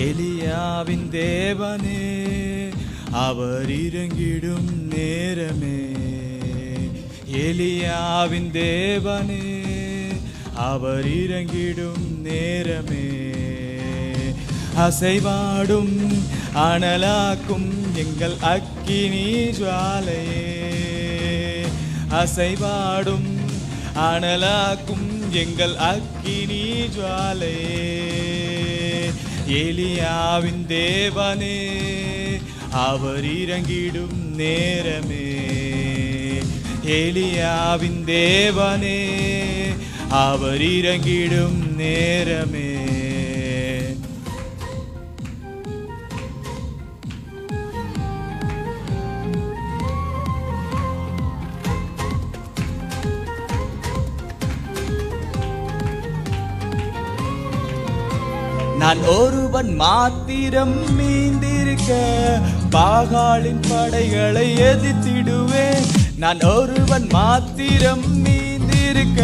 எலியாவின் தேவனே அவர் இறங்கிடும் நேரமே. எலியாவின் தேவனே அவர் இறங்கிடும் நேரமே. அசைவாடும் அனலாக்கும் எங்கள் அக்கினி ஜுவாலையே. அசைவாடும் அனலாக்கும் எங்கள் அக்கினி ஜுவாலையே. எலியாவின் தேவனே அவர் இறங்கிடும் நேரமே. எலியாவின் தேவனே அவர் இறங்கிடும் நேரமே. நான் ஒருவன் மாத்திரம் மீந்திருக்க பாகாலின் படைகளை எதிர்த்திடுவேன். நான் ஒருவன் மாத்திரம் மீந்திருக்க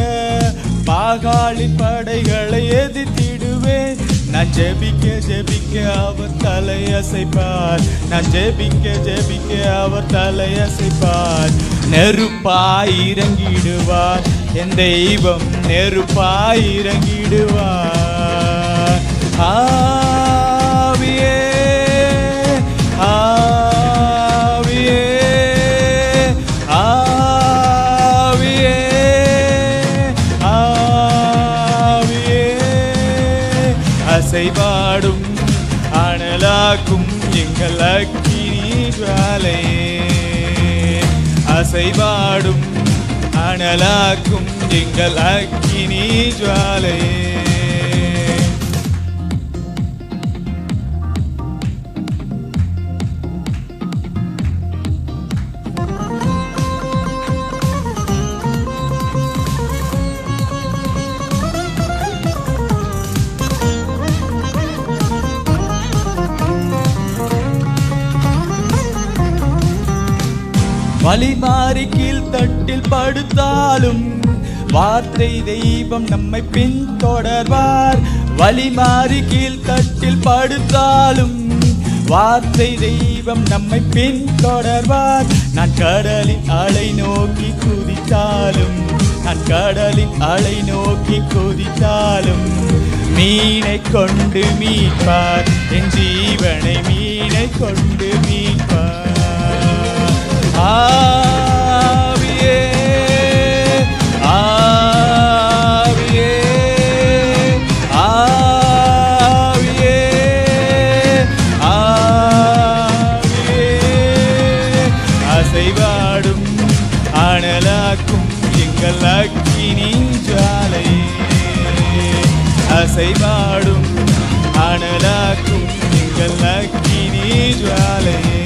பாகாலின் படைகளை எதிர்த்திடுவேன். நான் ஜெபிக்க ஜெபிக்க அவர் தலையசைப்பார். நான் ஜெபிக்க ஜெபிக்க அவர் தலையசைப்பார். நெருப்பாய் இறங்கிடுவார் என் தெய்வம், நெருப்பாய் இறங்கிடுவார். ஆவியே ஆவியே ஆவியே ஆவியே. அசைவாடும் அனலாக்கும் எங்கள் அக்கினி ஜுவாலையே. அசைவாடும் அனலாக்கும் எங்கள் அக்கினி ஜுவாலையே. வழி மாறி கீழ்த்தட்டில் படுத்தாலும் வார்த்தை தெய்வம் நம்மை பின்தொடர்வார். வழி மாறி கீழ்த்தட்டில் படுத்தாலும் வார்த்தை தெய்வம் நம்மை பின்தொடர்வார். நான் கடலின் அலை நோக்கி குதித்தாலும், நான் கடலின் அலை நோக்கி குதித்தாலும் மீனை கொண்டு மீட்பார். என் ஜீவனை மீனை கொண்டு மீட்பார். ஆவியே ஆவியே ஆவியே ஆவியே. அசைவாடும் அனலாக்கும் எங்கள் அக்கினி ஜுவாலையே. அசைவாடும் அனலாக்கும் எங்கள் அக்கினி ஜுவாலையே.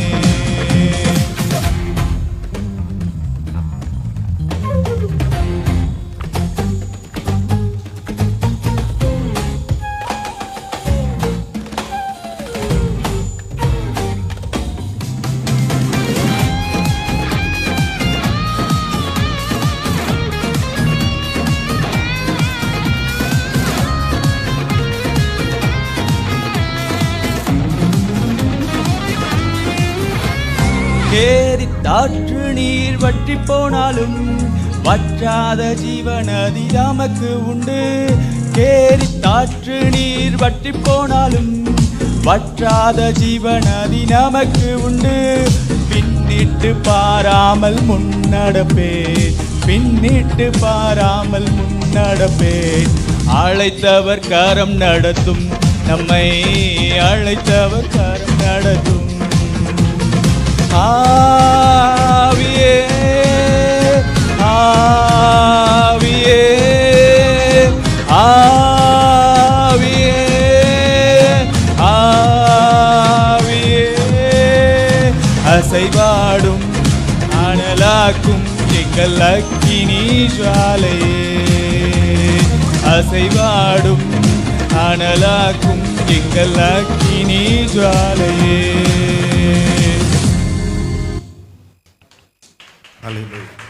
கேரி தாற்று நீர் வற்றி போனாலும் வற்றாத ஜீவநதி நமக்கு உண்டு. கேரி தாற்று நீர் வற்றி போனாலும் வற்றாத ஜீவநதி நமக்கு உண்டு. பின்னிட்டு பாராமல் முன்னடப்பேன், பின்னிட்டு பாராமல் முன்னடப்பேன். அழைத்தவர் கரம் நடத்தும், நம்மை அழைத்தவர் கரம் நடத்தும். ஆவியே ஆவியே ஆவியே ஆவியே. அசைவாடும் அனலாக்கும் எங்கள் அக்கினி ஜுவாலையே. அசைவாடும் அனலாக்கும் எங்கள் அக்கினி ஜுவாலையே. Hallelujah.